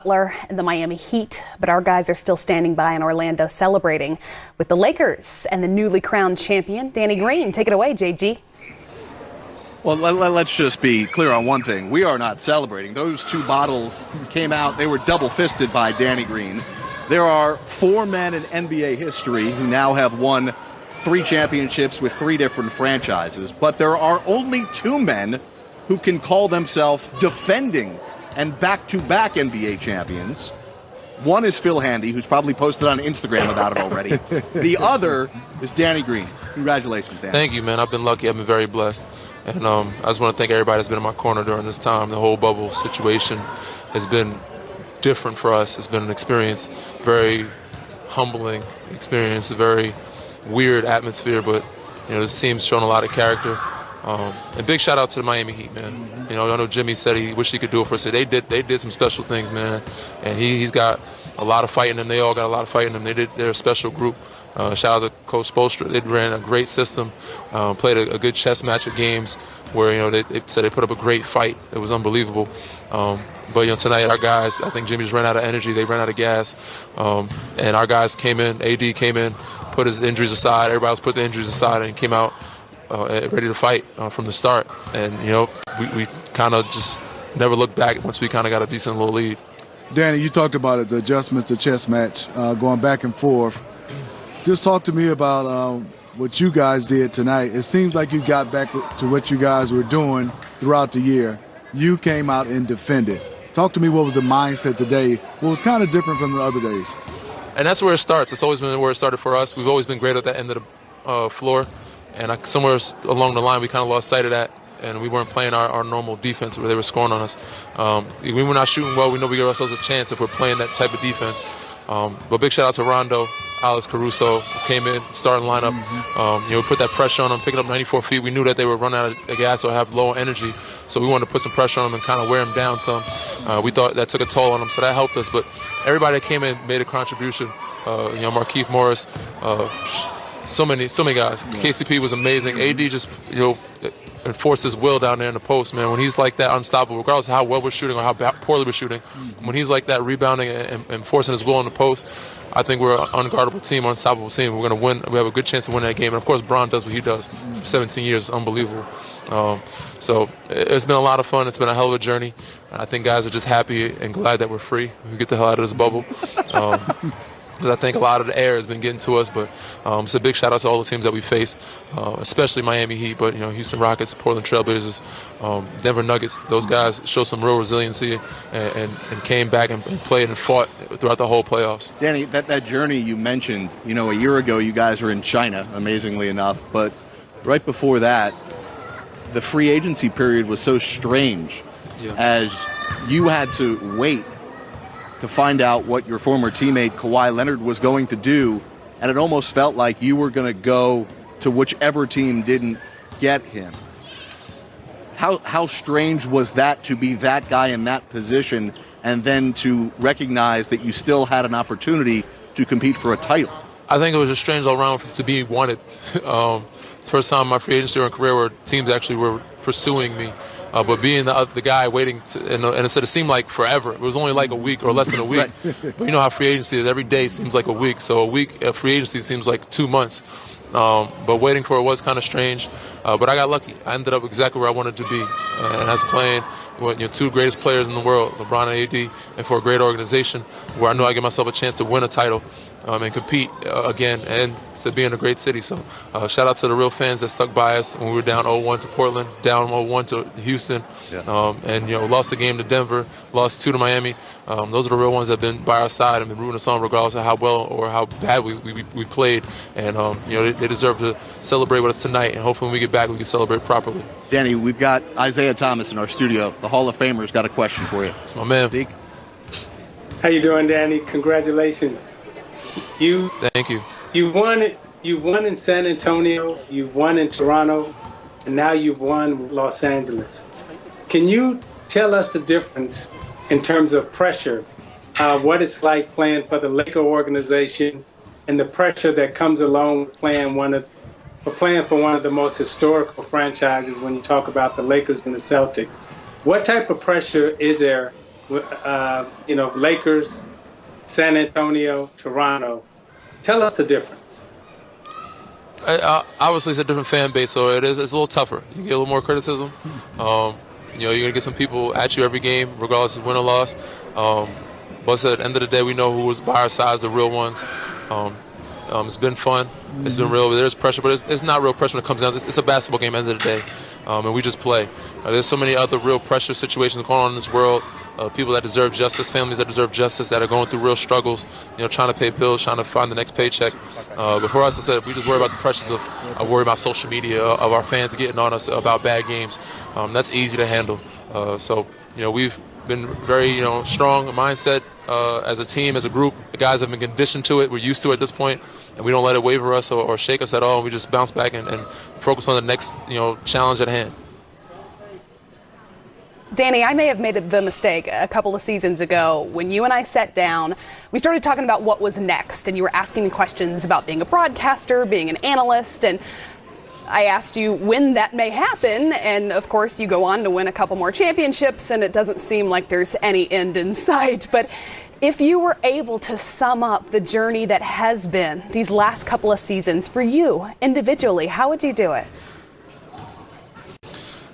Butler and the Miami Heat, but our guys are still standing by in Orlando celebrating with the Lakers and the newly crowned champion, Danny Green. Take it away, JG. Well, let's just be clear on one thing. We are not celebrating. Those two bottles came out. They were double-fisted by Danny Green. There are 4 men in NBA history who now have won 3 championships with 3 different franchises, but there are only 2 men who can call themselves defending and back-to-back NBA champions. One is Phil Handy, who's probably posted on Instagram about it already. The other is Danny Green. Congratulations, Danny. Thank you, man. I've been lucky. I've been very blessed. And I just want to thank everybody that's been in my corner during this time. The whole bubble situation has been different for us. It's been an experience, very humbling experience, a very weird atmosphere, but this team's shown a lot of character. And big shout out to the Miami Heat, man. I know Jimmy said he wished he could do it for us. They did some special things, man. And he's got a lot of fight in them. They all got a lot of fight in them. They're a special group. Shout out to Coach Spoelstra. They ran a great system, played a good chess match of games where they said they put up a great fight. It was unbelievable. But tonight our guys, I think Jimmy just ran out of energy. They ran out of gas, and our guys came in. AD came in, put his injuries aside. Everybody else put the injuries aside and came out ready to fight from the start. And we kind of just never looked back once we kind of got a decent little lead. Danny, you talked about it, the adjustments, the chess match, going back and forth. Just talk to me about what you guys did tonight. It seems like you got back to what you guys were doing throughout the year. You came out and defended. Talk to me, what was the mindset today? What was kind of different from the other days? And that's where it starts. It's always been where it started for us. We've always been great at that end of the floor. And somewhere along the line, we kind of lost sight of that. And we weren't playing our normal defense where they were scoring on us. We were not shooting well. We know we give ourselves a chance if we're playing that type of defense. But big shout out to Rondo, Alex Caruso, who came in, starting lineup. We put that pressure on them, picking up 94 feet. We knew that they would run out of gas or have low energy. So we wanted to put some pressure on them and kind of wear them down some. We thought that took a toll on them, so that helped us. But everybody that came in made a contribution. Markieff Morris, so many guys. Yeah. KCP was amazing. AD just, enforced his will down there in the post, man. When he's like that, unstoppable, regardless of how well we're shooting or how poorly we're shooting, when he's like that, rebounding and forcing his will in the post, I think we're an unguardable team, unstoppable team. We're going to win. We have a good chance to win that game. And, of course, Bron does what he does for 17 years. It's unbelievable. So it's been a lot of fun. It's been a hell of a journey. I think guys are just happy and glad that we're free. We get the hell out of this bubble. Because I think a lot of the air has been getting to us. But it's a big shout-out to all the teams that we faced, especially Miami Heat, but, Houston Rockets, Portland Trailblazers, Denver Nuggets. Those guys showed some real resiliency and came back and played and fought throughout the whole playoffs. Danny, that journey you mentioned, a year ago you guys were in China, amazingly enough. But right before that, the free agency period was so strange as you had to wait to find out what your former teammate Kawhi Leonard was going to do, and it almost felt like you were going to go to whichever team didn't get him. How strange was that to be that guy in that position and then to recognize that you still had an opportunity to compete for a title? I think it was just strange all around to be wanted. First time in my free agency career where teams actually were pursuing me. But being the guy waiting, and it seemed like forever. It was only like a week or less than a week. But you know how free agency is. Every day seems like a week. So a week at free agency seems like 2 months. But waiting for it was kind of strange. But I got lucky. I ended up exactly where I wanted to be. And that's playing with 2 greatest players in the world, LeBron and AD, and for a great organization where I knew I'd give myself a chance to win a title and compete again, and to be in a great city. So shout out to the real fans that stuck by us when we were down 0-1 to Portland, down 0-1 to Houston, and lost the game to Denver, lost 2 to Miami. Those are the real ones that have been by our side and been rooting us on regardless of how well or how bad we played. And they deserve to celebrate with us tonight, and hopefully when we get back we can celebrate properly. Danny, we've got Isaiah Thomas in our studio. The Hall of Famer's got a question for you. It's my man. Deke? How you doing, Danny? Congratulations. Thank you. You won it. You won in San Antonio. You won in Toronto, and now you've won Los Angeles. Can you tell us the difference in terms of pressure, what it's like playing for the Laker organization, and the pressure that comes along with playing for one of the most historical franchises when you talk about the Lakers and the Celtics? What type of pressure is there Lakers, San Antonio, Toronto. Tell us the difference. Obviously, it's a different fan base, so it's a little tougher. You get a little more criticism. You're going to get some people at you every game, regardless of win or loss. But at the end of the day, we know who was by our side, the real ones. It's been fun. It's been real. There's pressure, but it's not real pressure when it comes down. It's a basketball game at the end of the day, and we just play. There's so many other real pressure situations going on in this world. People that deserve justice, families that deserve justice, that are going through real struggles, trying to pay bills, trying to find the next paycheck. But for us, I said, we just worry about the pressures of worry about social media, of our fans getting on us about bad games. That's easy to handle. We've been very, strong mindset as a team, as a group. The guys have been conditioned to it. We're used to it at this point, and we don't let it waver us or shake us at all. We just bounce back and focus on the next, challenge at hand. Danny, I may have made the mistake a couple of seasons ago when you and I sat down. We started talking about what was next, and you were asking me questions about being a broadcaster, being an analyst, and I asked you when that may happen, and of course you go on to win a couple more championships, and it doesn't seem like there's any end in sight. But if you were able to sum up the journey that has been these last couple of seasons for you individually, how would you do it?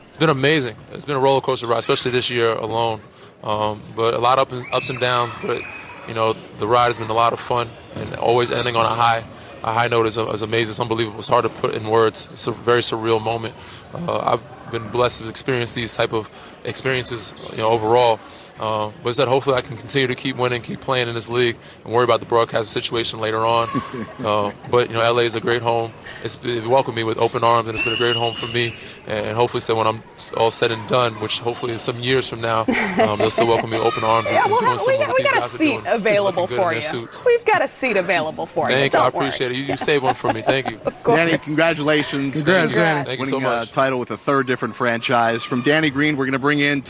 It's been amazing. It's been a roller coaster ride, especially this year alone. But a lot of ups and downs. But the ride has been a lot of fun, and always ending on a high note is amazing. It's unbelievable. It's hard to put in words. It's a very surreal moment. I've been blessed to experience these type of experiences, overall. But instead, hopefully I can continue to keep winning, keep playing in this league, and worry about the broadcast situation later on. But LA is a great home. It welcomed me with open arms, and it's been a great home for me. And hopefully, so when I'm all said and done, which hopefully is some years from now, they'll still welcome me with open arms. Yeah, we got a seat available for you. We've got a seat available for you. Thank you. I appreciate it. You saved one for me. Thank you. Danny, congratulations. Congrats, Danny. Thank you so much. Title with a third different franchise. From Danny Green, we're going to bring in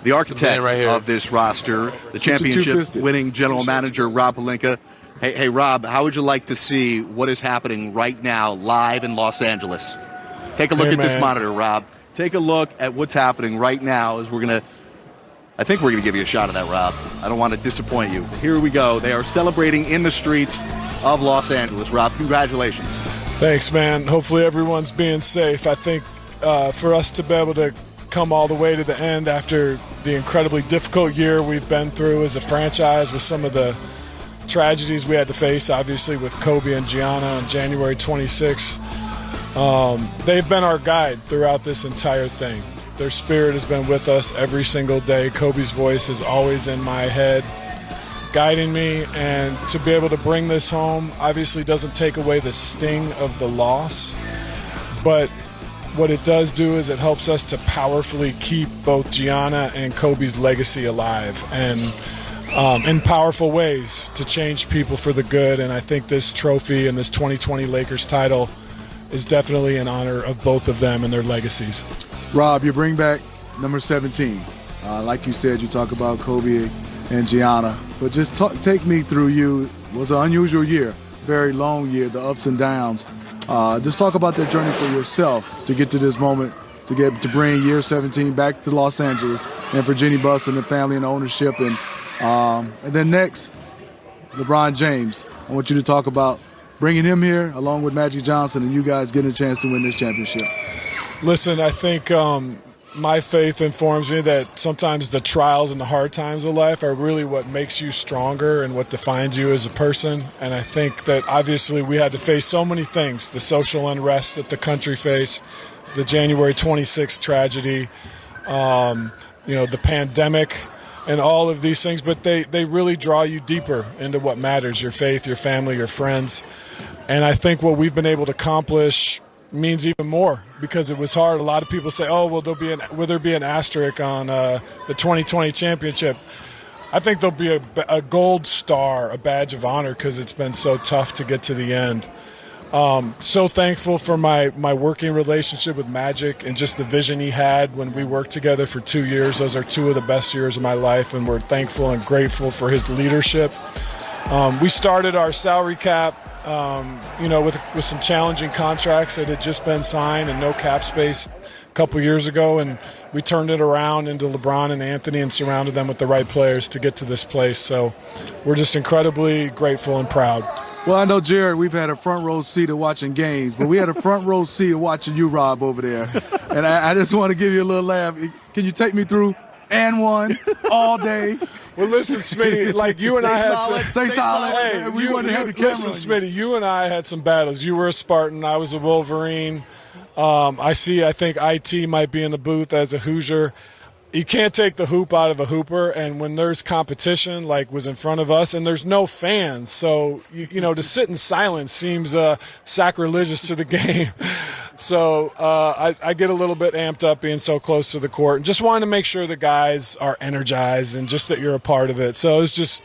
the architect of this roster, the championship-winning general manager, Rob Pelinka. Hey, Rob, how would you like to see what is happening right now live in Los Angeles? Take a look at this monitor, Rob. Take a look at what's happening right now as I think we're going to give you a shot of that, Rob. I don't want to disappoint you. Here we go. They are celebrating in the streets of Los Angeles. Rob, congratulations. Thanks, man. Hopefully everyone's being safe. I think for us to be able to come all the way to the end after the incredibly difficult year we've been through as a franchise, with some of the tragedies we had to face, obviously with Kobe and Gianna on January 26th. They've been our guide throughout this entire thing. Their spirit has been with us every single day. Kobe's voice is always in my head, guiding me, and to be able to bring this home obviously doesn't take away the sting of the loss, but what it does do is it helps us to powerfully keep both Gianna and Kobe's legacy alive, and in powerful ways to change people for the good. And I think this trophy and this 2020 Lakers title is definitely in honor of both of them and their legacies. Rob, you bring back number 17. Like you said, you talk about Kobe and Gianna, but just take me through It was an unusual year, very long year, the ups and downs. Just talk about that journey for yourself to get to this moment, to bring year 17 back to Los Angeles, and for Jeanie Buss and the family and ownership. And then next, LeBron James. I want you to talk about bringing him here along with Magic Johnson and you guys getting a chance to win this championship. Listen, I think my faith informs me that sometimes the trials and the hard times of life are really what makes you stronger and what defines you as a person. And I think that obviously we had to face so many things, the social unrest that the country faced, the January 26th tragedy, the pandemic, and all of these things, but they really draw you deeper into what matters, your faith, your family, your friends. And I think what we've been able to accomplish means even more, because it was hard. A lot of people say, oh, will there be an asterisk on the 2020 championship? I think there'll be a gold star, a badge of honor, because it's been so tough to get to the end. So thankful for my working relationship with Magic and just the vision he had when we worked together for 2 years. Those are 2 of the best years of my life, and we're thankful and grateful for his leadership. We started our salary cap, with some challenging contracts that had just been signed and no cap space couple years ago, and we turned it around into LeBron and Anthony and surrounded them with the right players to get to this place. So we're just incredibly grateful and proud. Well, I know, Jared, we've had a front row seat of watching games, but we had a front row seat of watching you, Rob, over there. And I just want to give you a little laugh. Can you take me through and one all day? Well, listen, Smitty, like you and I had some... Stay solid. Hey, listen, Smitty, you and I had some battles. You were a Spartan. I was a Wolverine. I think IT might be in the booth as a Hoosier. You can't take the hoop out of a hooper, and when there's competition like was in front of us and there's no fans, so you know, to sit in silence seems sacrilegious to the game. So I get a little bit amped up being so close to the court and just wanting to make sure the guys are energized and just that you're a part of it. So it's just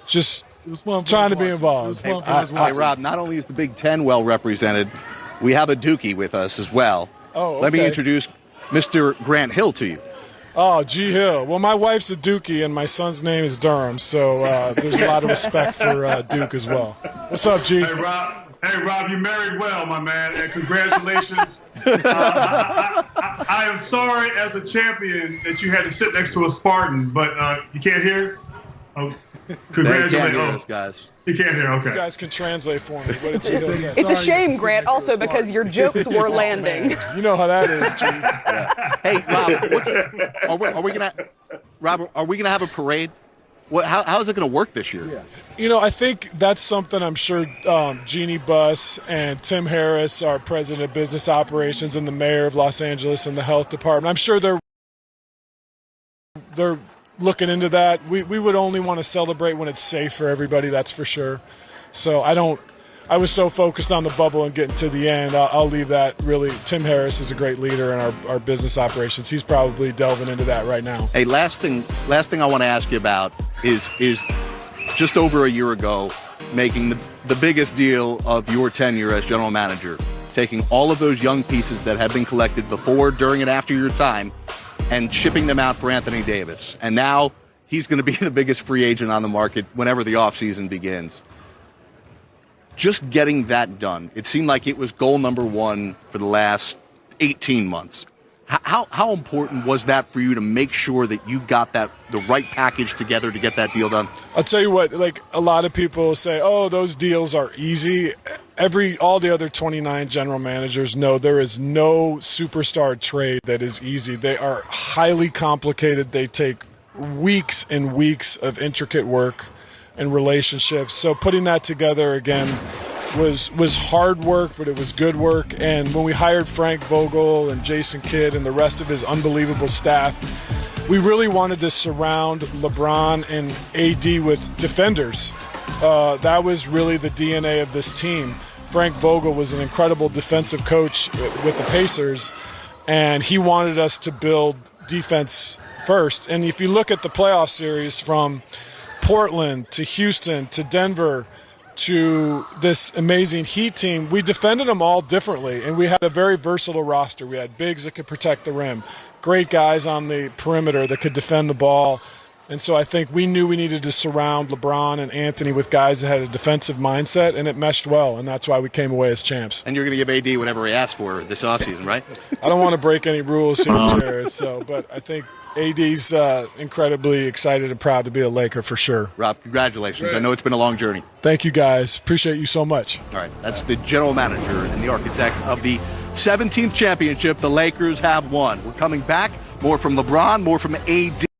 it was fun trying to be involved. Hey, Rob, not only is the Big Ten well represented, we have a Dookie with us as well. Oh, okay. Let me introduce Mr. Grant Hill to you. Oh, G. Hill. Well, my wife's a Dookie, and my son's name is Durham, so there's a lot of respect for Duke as well. What's up, G? Hey, Rob, you married well, my man, and congratulations. I am sorry as a champion that you had to sit next to a Spartan, but you can't hear? Oh, congratulations. Guys. You can't hear, okay. You guys can translate for me. It's a shame, Grant, also because your jokes were landing. You know how that is, G. Yeah. Hey, Rob, are we gonna have a parade? How is it gonna work this year? Yeah. You know, I think that's something I'm sure Jeannie Buss and Tim Harris, our president of business operations, and the mayor of Los Angeles and the health department, I'm sure they're looking into that. We would only want to celebrate when it's safe for everybody, that's for sure. So I was so focused on the bubble and getting to the end. I'll leave that really. Tim Harris is a great leader in our business operations. He's probably delving into that right now. Hey, last thing I want to ask you about is just over a year ago, making the biggest deal of your tenure as general manager, taking all of those young pieces that had been collected before, during, and after your time, and shipping them out for Anthony Davis. And now he's going to be the biggest free agent on the market whenever the offseason begins. Just getting that done, it seemed like it was goal number one for the last 18 months. How important was that for you to make sure that you got the right package together to get that deal done? I'll tell you what, like a lot of people say, oh, those deals are easy. All the other 29 general managers know there is no superstar trade that is easy. They are highly complicated. They take weeks and weeks of intricate work and relationships. So putting that together again was hard work, but it was good work. And when we hired Frank Vogel and Jason Kidd and the rest of his unbelievable staff, we really wanted to surround LeBron and AD with defenders. That was really the DNA of this team. Frank Vogel was an incredible defensive coach with the Pacers, and he wanted us to build defense first. And if you look at the playoff series from Portland to Houston to Denver to this amazing Heat team, we defended them all differently, and we had a very versatile roster. We had bigs that could protect the rim, great guys on the perimeter that could defend the ball. And so I think we knew we needed to surround LeBron and Anthony with guys that had a defensive mindset, and it meshed well, and that's why we came away as champs. And you're going to give AD whatever he asks for this offseason, right? I don't want to break any rules here, Jared, but I think AD's incredibly excited and proud to be a Laker for sure. Rob, congratulations. I know it's been a long journey. Thank you, guys. Appreciate you so much. All right, that's the general manager and the architect of the 17th championship the Lakers have won. We're coming back. More from LeBron, more from AD.